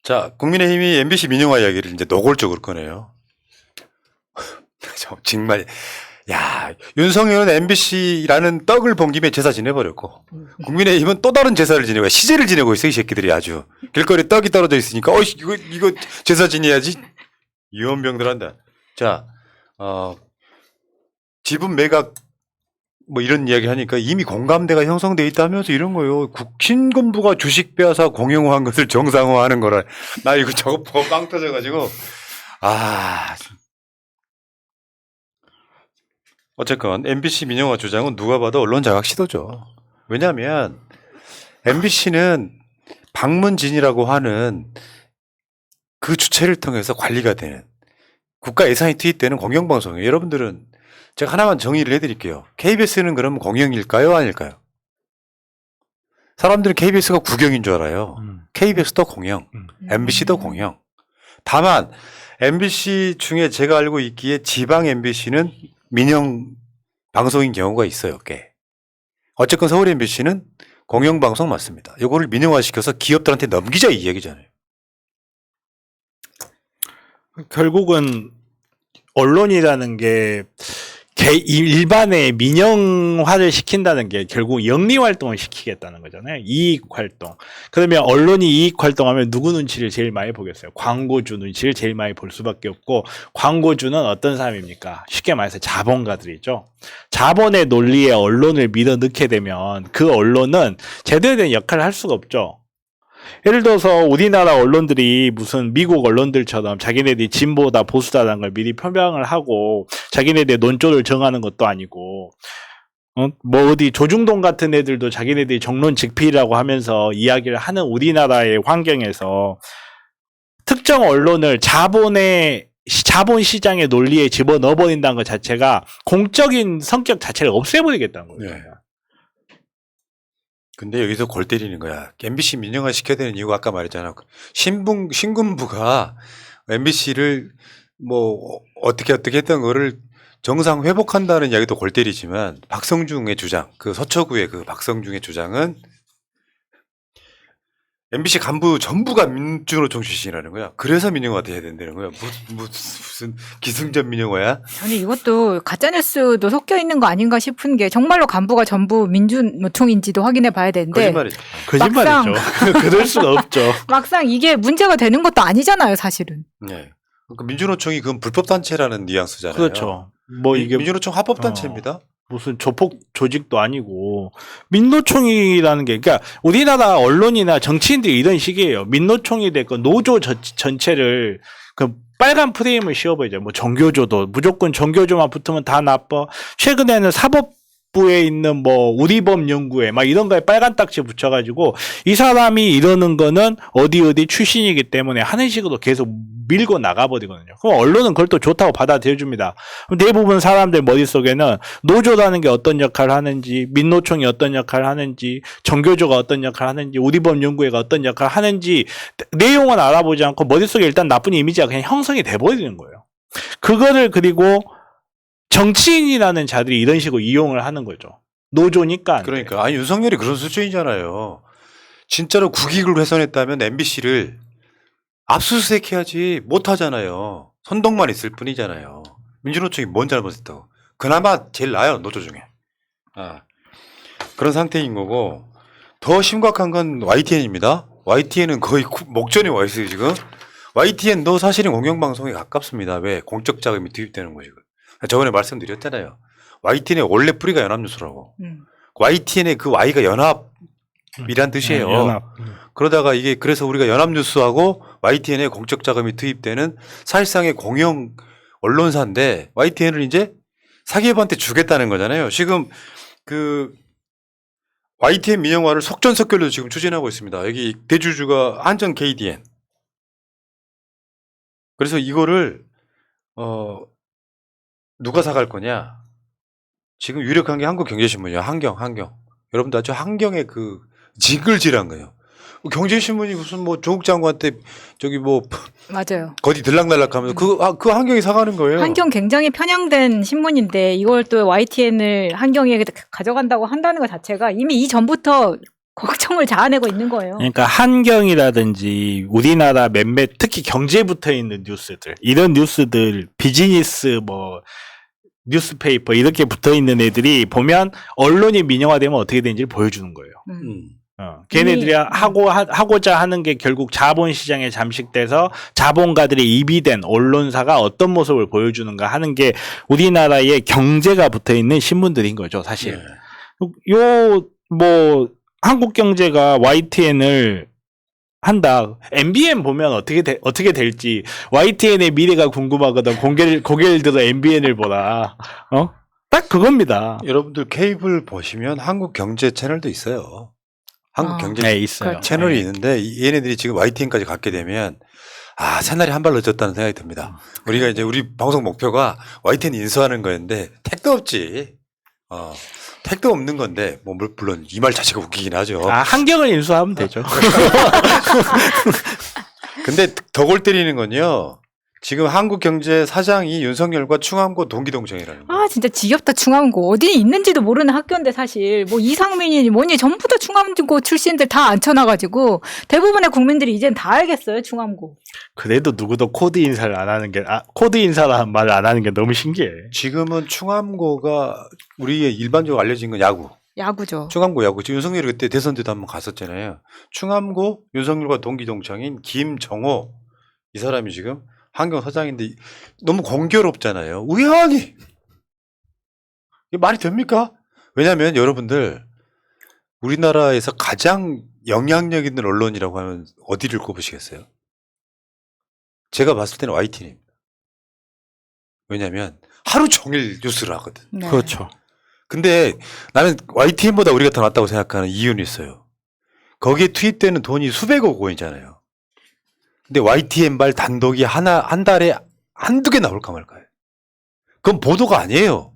자, 국민의힘이 MBC 민영화 이야기를 이제 노골적으로 꺼내요. 정말, 야, 윤석열은 MBC라는 떡을 본 김에 제사 지내버렸고, 국민의힘은 또 다른 제사를 지내고, 시제를 지내고 있어, 이 새끼들이 아주. 길거리에 떡이 떨어져 있으니까, 이거 제사 지내야지. 유언병들 한다. 자, 지분 매각, 뭐 이런 이야기 하니까 이미 공감대가 형성돼 있다면서 이런 거요. 신군부가 주식 빼앗아 공영화한 것을 정상화하는 거라. 나 이거 저거 보고 빵 터져가지고. 어쨌건 MBC 민영화 주장은 누가 봐도 언론 장악 시도죠. 왜냐하면 MBC는 방문진이라고 하는 그 주체를 통해서 관리가 되는 국가 예산이 투입되는 공영방송이에요. 여러분들은 제가 하나만 정의를 해드릴게요. KBS는 그러면 공영일까요? 아닐까요? 사람들은 KBS가 국영인 줄 알아요. KBS도 공영, MBC도 공영. 다만 MBC 중에 제가 알고 있기에 지방 MBC는 민영 방송인 경우가 있어요. 꽤. 어쨌건 서울 MBC는 공영방송 맞습니다. 이거를 민영화시켜서 기업들한테 넘기자 이 얘기잖아요. 결국은 언론이라는 게 일반의 민영화를 시킨다는 게 결국 영리 활동을 시키겠다는 거잖아요. 이익 활동. 그러면 언론이 이익 활동하면 누구 눈치를 제일 많이 보겠어요? 광고주 눈치를 제일 많이 볼 수밖에 없고, 광고주는 어떤 사람입니까? 쉽게 말해서 자본가들이죠. 자본의 논리에 언론을 밀어넣게 되면 그 언론은 제대로 된 역할을 할 수가 없죠. 예를 들어서 우리나라 언론들이 무슨 미국 언론들처럼 자기네들이 진보다 보수다라는 걸 미리 표명을 하고 자기네들의 논조를 정하는 것도 아니고, 뭐 어디 조중동 같은 애들도 자기네들이 정론직필이라고 하면서 이야기를 하는 우리나라의 환경에서 특정 언론을 자본 시장의 논리에 집어넣어버린다는 것 자체가 공적인 성격 자체를 없애버리겠다는 거예요. 네. 근데 여기서 골 때리는 거야. MBC 민영화 시켜야 되는 이유가 아까 말했잖아. 신군부가 MBC를 뭐 어떻게 했던 거를 정상 회복한다는 이야기도 골 때리지만, 박성중의 주장, 그 서초구의 그 박성중의 주장은 MBC 간부 전부가 민주노총 출신이라는 거야. 그래서 민영화 돼야 된다는 거야. 무슨 기승전 민영화야? 아니 이것도 가짜뉴스도 섞여 있는 거 아닌가 싶은 게, 정말로 간부가 전부 민주노총인지도 확인해 봐야 되는데, 거짓말이죠. 그럴 수가 없죠. 막상 이게 문제가 되는 것도 아니잖아요, 사실은. 네. 그러니까 민주노총이 그건 불법 단체라는 뉘앙스잖아요. 그렇죠. 뭐 이게 민주노총 합법 단체입니다. 무슨 조폭 조직도 아니고, 민노총이라는 게, 그러니까 우리나라 언론이나 정치인들이 이런 식이에요. 민노총이 됐건 노조 전체를 그 빨간 프레임을 씌워버리죠. 뭐 정교조도 무조건 정교조만 붙으면 다 나빠. 최근에는 사법부에 있는 뭐 우리법 연구회 막 이런 거에 빨간 딱지 붙여가지고 이 사람이 이러는 거는 어디 출신이기 때문에 하는 식으로 계속 밀고 나가버리거든요. 그럼 언론은 그걸 또 좋다고 받아들여줍니다. 대부분 사람들 머릿속에는 노조라는 게 어떤 역할을 하는지, 민노총이 어떤 역할을 하는지, 정교조가 어떤 역할을 하는지, 우리법 연구회가 어떤 역할을 하는지 내용은 알아보지 않고 머릿속에 일단 나쁜 이미지가 그냥 형성이 돼버리는 거예요. 그거를 그리고 정치인이라는 자들이 이런 식으로 이용을 하는 거죠. 노조니까. 그러니까 아니 윤석열이 그런 수준이잖아요. 진짜로 국익을 훼손했다면 MBC를 압수수색해야지. 못하잖아요. 선동만 있을 뿐이잖아요. 민주노총이 뭔 잘못했다고. 그나마 제일 나아요, 노조 중에. 그런 상태인 거고, 더 심각한 건 YTN입니다. YTN은 거의 목전에 와 있어요 지금. YTN도 사실은 공영방송에 가깝습니다. 왜? 공적 자금이 투입되는 거지. 저번에 말씀드렸잖아요. YTN의 원래 뿌리가 연합뉴스라고. YTN의 그 Y가 연합이란 뜻이에요. 연합. 그러다가 이게 그래서 우리가 연합뉴스하고 YTN에 공적 자금이 투입되는 사실상의 공영 언론사인데, YTN을 이제 사기업한테 주겠다는 거잖아요. 지금 그 YTN 민영화를 속전속결로 지금 추진하고 있습니다. 여기 대주주가 한전 KDN. 그래서 이거를 누가 사갈 거냐? 지금 유력한 게 한국경제신문이야. 한경. 여러분들 아주 한경의 그 징글질한 거예요. 경제신문이 무슨 뭐 조국 장관한테 저기 뭐 맞아요. 거기 들락날락하면서 그 한경이 사가는 거예요. 한경 굉장히 편향된 신문인데 이걸 또 YTN을 한경에 가져간다고 한다는 것 자체가 이미 이전부터 걱정을 자아내고 있는 거예요. 그러니까 한경이라든지 우리나라 몇몇 특히 경제에 붙어 있는 뉴스들 이런 뉴스들 비즈니스 뭐 뉴스페이퍼 이렇게 붙어 있는 애들이 보면 언론이 민영화되면 어떻게 되는지를 보여주는 거예요. 걔네들이 하고자 하는 게 결국 자본시장에 잠식돼서 자본가들의 입이 된 언론사가 어떤 모습을 보여주는가 하는 게 우리나라의 경제가 붙어 있는 신문들인 거죠, 사실. 뭐 한국 경제가 YTN을 한다. MBN 보면 어떻게 될지 YTN의 미래가 궁금하거든. 고개를 들어 MBN을 보라. 딱 그겁니다. 여러분들 케이블 보시면 한국 경제 채널도 있어요. 한국 경제 네, 있어요. 채널이 네. 있는데 얘네들이 지금 YTN까지 갖게 되면 새날이 한 발 늦었다는 생각이 듭니다. 우리가 이제 우리 방송 목표가 YTN 인수하는 거였는데 택도 없지. 택도 없는 건데 뭐 물론 이 말 자체가 웃기긴 하죠. 한경을 인수하면 되죠. 근데 더 골 때리는 건요. 지금 한국경제 사장이 윤석열과 충암고 동기동창이라는 거예요. 진짜 지겹다. 충암고 어디 있는지도 모르는 학교인데 사실 뭐 이상민이니 뭐니 전부 다 충암고 출신들 다 앉혀놔가지고 대부분의 국민들이 이젠 다 알겠어요. 충암고. 그래도 누구도 코드 인사를 안 하는 게 코드 인사라는 말을 안 하는 게 너무 신기해. 지금은 충암고가 우리의 일반적으로 알려진 건 야구죠. 충암고 야구. 지금 윤석열이 그때 대선 때도 한번 갔었잖아요. 충암고 윤석열과 동기동창인 김정호 이 사람이 지금 한경 사장인데 너무 공교롭잖아요. 우연히 이게 말이 됩니까? 왜냐하면 여러분들 우리나라에서 가장 영향력 있는 언론이라고 하면 어디를 꼽으시겠어요? 제가 봤을 때는 YTN입니다. 왜냐하면 하루 종일 뉴스를 하거든. 네. 그렇죠. 근데 나는 YTN보다 우리가 더 낫다고 생각하는 이유는 있어요. 거기에 투입되는 돈이 수백억 원이잖아요. 근데 YTN발 단독이 한 달에 한두 개 나올까 말까요? 그건 보도가 아니에요.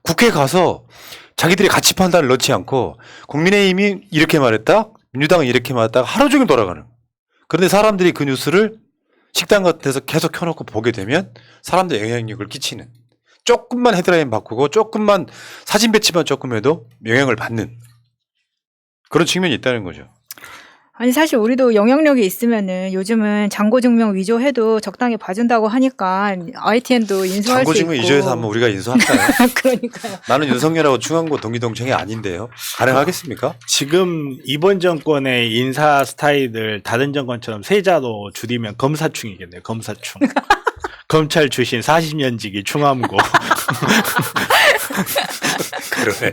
국회 가서 자기들이 가치 판단을 넣지 않고 국민의힘이 이렇게 말했다, 민주당은 이렇게 말했다 하루 종일 돌아가는. 그런데 사람들이 그 뉴스를 식당 같은 데서 계속 켜놓고 보게 되면 사람들 영향력을 끼치는. 조금만 헤드라인 바꾸고 조금만 사진 배치만 조금 해도 영향을 받는 그런 측면이 있다는 거죠. 아니 사실 우리도 영향력이 있으면은 요즘은 잔고증명 위조해도 적당히 봐준다고 하니까 YTN도 인수할 수 있고. 잔고증명 위조해서 한번 우리가 인수할까요? 그러니까요. 나는 윤석열하고 충암고 동기동창이 아닌데요. 가능하겠습니까? 지금 이번 정권의 인사 스타일을 다른 정권처럼 세자로 줄이면 검사충이겠네요. 검사충. 검찰 출신 40년지기 충암고. 그러네.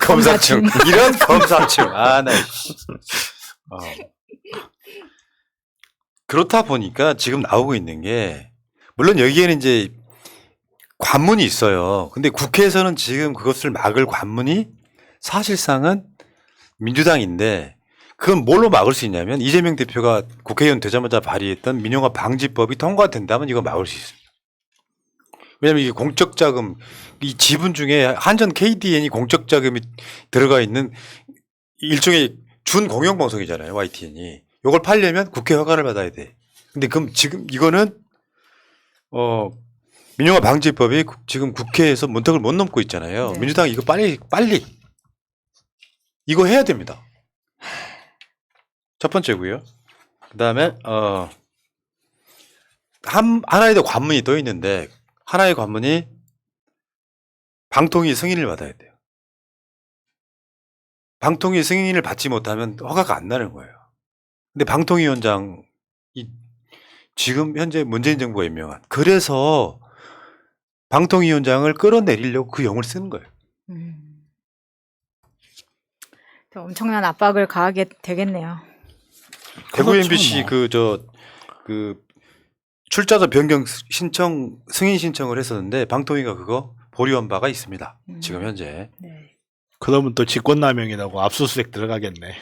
검사충. 이런 검사충. 나. 그렇다 보니까 지금 나오고 있는 게 물론 여기에는 이제 관문이 있어요. 근데 국회에서는 지금 그것을 막을 관문이 사실상은 민주당인데 그건 뭘로 막을 수 있냐면 이재명 대표가 국회의원 되자마자 발의했던 민영화 방지법이 통과된다면 이거 막을 수 있습니다. 왜냐하면 이게 공적 자금, 이 지분 중에 한전 KDN이 공적 자금이 들어가 있는 일종의 준 공영방송이잖아요, YTN이. 이걸 팔려면 국회 허가를 받아야 돼. 근데 그럼 지금 이거는 민영화 방지법이 지금 국회에서 문턱을 못 넘고 있잖아요. 네. 민주당이 이거 빨리 이거 해야 됩니다. 첫 번째고요. 그다음에 하나의 더 관문이 또 있는데 하나의 관문이 방통위 승인을 받아야 돼요. 방통위 승인을 받지 못하면 허가가 안 나는 거예요. 근데 방통위원장이 지금 현재 문재인 정부가 임명한 그래서 방통위원장을 끌어내리려고 그 용을 쓰는 거예요. 엄청난 압박을 가하게 되겠네요. 대구 그렇죠, MBC 뭐. 그 출자자 변경 신청 승인 신청을 했었는데 방통위가 그거 보류한 바가 있습니다. 지금 현재. 네. 그러면 또 직권남용이라고 압수수색 들어가겠네.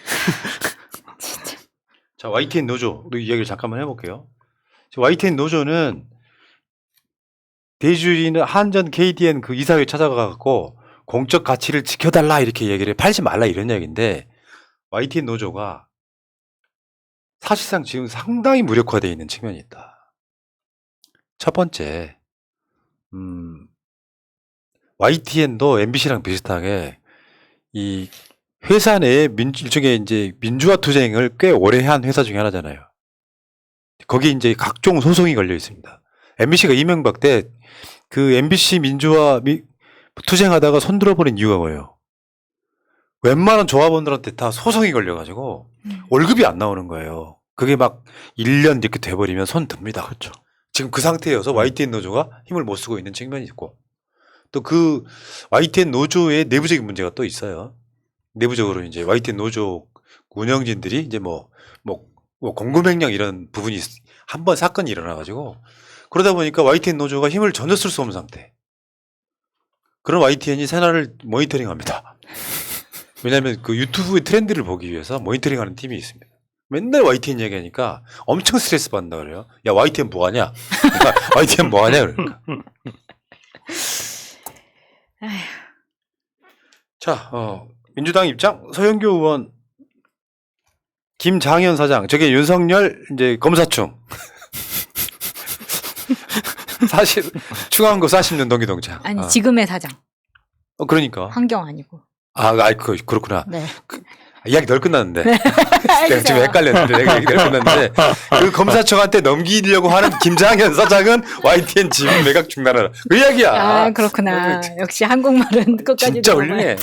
자, YTN 노조 우리 이야기를 잠깐만 해볼게요. YTN 노조는 대주주인 한전 KDN 그 이사회 찾아가갖고 공적 가치를 지켜달라 이렇게 얘기를 해. 팔지 말라 이런 이야기인데 YTN 노조가 사실상 지금 상당히 무력화되어 있는 측면이 있다. 첫 번째, YTN도 MBC랑 비슷하게 이 회사 내에 일종의 이제 민주화 투쟁을 꽤 오래 한 회사 중에 하나잖아요. 거기 이제 각종 소송이 걸려 있습니다. MBC가 이명박 때 그 MBC 민주화 투쟁하다가 손들어버린 이유가 뭐예요? 웬만한 조합원들한테 다 소송이 걸려가지고 월급이 안 나오는 거예요. 그게 막 1년 이렇게 돼버리면 손 듭니다. 그렇죠. 지금 그 상태여서 YTN 노조가 힘을 못 쓰고 있는 측면이 있고 또 그 YTN 노조의 내부적인 문제가 또 있어요. 내부적으로 이제 YTN 노조 운영진들이 이제 뭐 공급횡령 이런 부분이 한 번 사건이 일어나가지고 그러다 보니까 YTN 노조가 힘을 전혀 쓸 수 없는 상태. 그런 YTN이 새날을 모니터링합니다. 왜냐하면 그 유튜브의 트렌드를 보기 위해서 모니터링하는 팀이 있습니다. 맨날 YTN 얘기하니까 엄청 스트레스 받는다 그래요. 야 YTN 뭐하냐? YTN 뭐하냐 그러니까. 자, 민주당 입장 서영교 의원, 김장현 사장, 저게 윤석열 이제 검사충. 사실 추가한 거 40년 동기동장. 아니 지금의 사장. 그러니까. 환경 아니고. 그렇구나. 네. 이야기 널 끝났는데. 내가 지금 헷갈렸는데 내가 얘기 널 끝났는데 그 검사청한테 넘기려고 하는 김장현 사장은 YTN 지분 매각 중단하라. 그 이야기야. 아 그렇구나. 역시 한국말은 끝까지 진짜 들어봐야 훌륭해.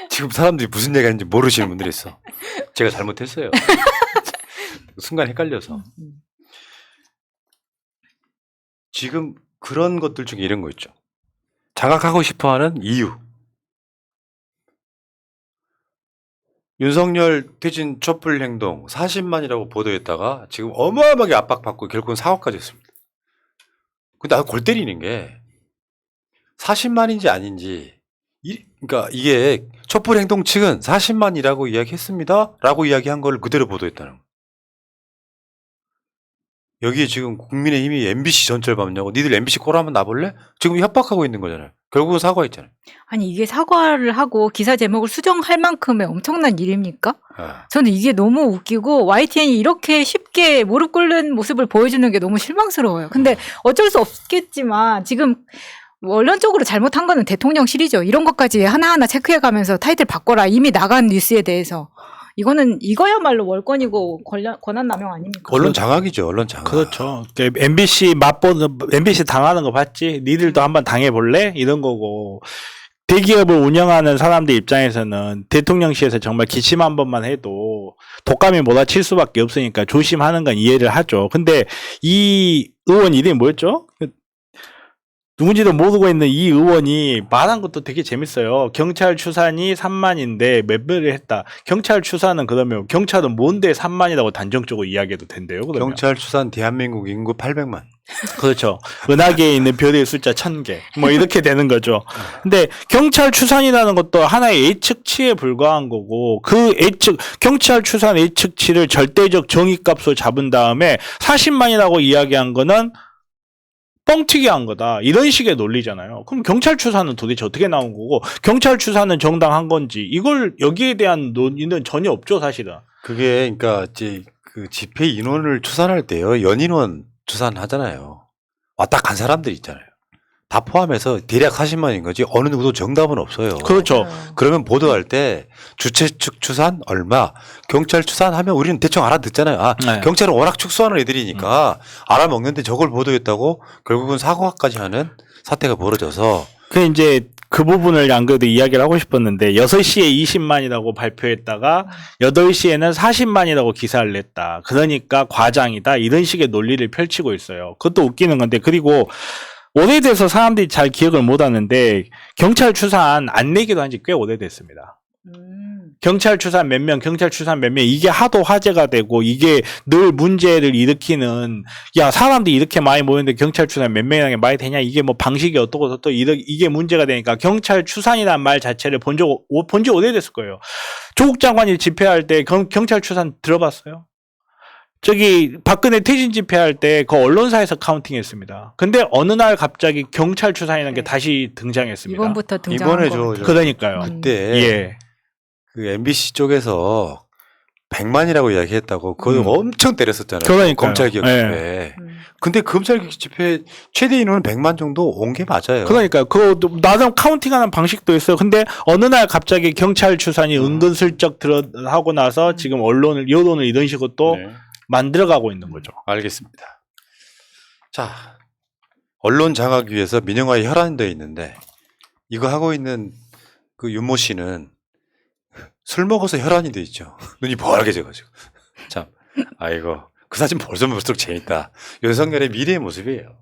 지금 사람들이 무슨 얘기하는지 모르시는 분들이 있어. 제가 잘못했어요. 순간 헷갈려서. 지금 그런 것들 중에 이런 거 있죠. 장악하고 싶어하는 이유. 윤석열 퇴진 촛불 행동 40만이라고 보도했다가 지금 어마어마하게 압박받고 결국은 사과까지 했습니다. 근데 골 때리는 게 40만인지 아닌지 그러니까 이게 촛불 행동 측은 40만이라고 이야기했습니다. 라고 이야기한 걸 그대로 보도했다는 거. 여기에 지금 국민의힘이 MBC 전철 밟냐고 니들 MBC 꼴 한번 놔볼래? 지금 협박하고 있는 거잖아요. 결국은 사과했잖아요. 아니 이게 사과를 하고 기사 제목을 수정할 만큼의 엄청난 일입니까? 저는 이게 너무 웃기고 YTN이 이렇게 쉽게 무릎 꿇는 모습을 보여주는 게 너무 실망스러워요. 근데 어쩔 수 없겠지만 지금 원론적으로 잘못한 거는 대통령실이죠. 이런 것까지 하나하나 체크해가면서 타이틀 바꿔라. 이미 나간 뉴스에 대해서. 이거야말로 월권이고 권한 남용 아닙니까? 언론 장악이죠. 언론 장악. 그렇죠. MBC MBC 당하는 거 봤지? 니들도 한번 당해볼래? 이런 거고. 대기업을 운영하는 사람들 입장에서는 대통령실에서 정말 기침 한 번만 해도 독감이 몰아칠 수밖에 없으니까 조심하는 건 이해를 하죠. 근데 이 의원 이름이 뭐였죠? 누군지도 모르고 있는 이 의원이 말한 것도 되게 재밌어요. 경찰 추산이 3만인데 몇 배를 했다. 경찰 추산은 그러면 경찰은 뭔데 3만이라고 단정적으로 이야기해도 된대요. 그러면. 경찰 추산 대한민국 인구 800만. 그렇죠. 은하계에 있는 별의 숫자 1000개. 뭐 이렇게 되는 거죠. 근데 경찰 추산이라는 것도 하나의 예측치에 불과한 거고 그 경찰 추산 예측치를 절대적 정의값으로 잡은 다음에 40만이라고 이야기한 거는 뻥튀기 한 거다. 이런 식의 논리잖아요. 그럼 경찰 추산은 도대체 어떻게 나온 거고 경찰 추산은 정당한 건지 이걸 여기에 대한 논의는 전혀 없죠, 사실은. 그게 그러니까 이제 그 집회 인원을 추산할 때요. 연인원 추산하잖아요. 왔다 간 사람들 있잖아요. 다 포함해서 대략 40만인 거지 어느 누구도 정답은 없어요. 그렇죠. 그러면 보도할 때 주최 측 추산 얼마, 경찰 추산하면 우리는 대충 알아듣잖아요. 네. 경찰은 워낙 축소하는 애들이니까 알아먹는데 저걸 보도했다고 결국은 사과까지 하는 사태가 벌어져서 이제 그 부분을 안 그래도 이야기를 하고 싶었는데 6시에 20만이라고 발표했다가 8시에는 40만이라고 기사를 냈다. 그러니까 과장이다. 이런 식의 논리를 펼치고 있어요. 그것도 웃기는 건데 그리고 오래돼서 사람들이 잘 기억을 못 하는데 경찰 추산 안 내기로 한 지 꽤 오래됐습니다. 경찰 추산 몇 명, 경찰 추산 몇 명, 이게 하도 화제가 되고 이게 늘 문제를 일으키는 야 사람들이 이렇게 많이 모였는데 경찰 추산 몇 명이라는 게 말이 되냐 이게 뭐 방식이 어떻고 또 이게 문제가 되니까 경찰 추산이라는 말 자체를 본 지 오래됐을 거예요. 조국 장관이 집회할 때 경찰 추산 들어봤어요? 저기 박근혜 퇴진 집회할 때 그 언론사에서 카운팅했습니다. 근데 어느 날 갑자기 경찰 추산이라는 게 다시 등장했습니다. 이번부터 등장한 이번에 거. 저 그러니까요. 그때 예. 그 MBC 쪽에서 100만이라고 이야기했다고 그거 엄청 때렸었잖아요. 그러니까요. 검찰개혁 예. 집회. 근데 검찰개혁 집회 최대 인원은 100만 정도 온 게 맞아요. 그러니까 그 나름 카운팅하는 방식도 있어요. 근데 어느 날 갑자기 경찰 추산이 은근슬쩍 하고 나서 지금 여론을 이런 식으로 또 네. 만들어가고 있는 거죠. 알겠습니다. 자, 언론 장악 위해서 민영화에 혈안돼 있는데 이거 하고 있는 그 윤모 씨는 술 먹어서 혈안이 돼 있죠. 눈이 벌게 져가지고. 참, 아이고 그 사진 볼수록 재밌다. 윤석열의 미래의 모습이에요.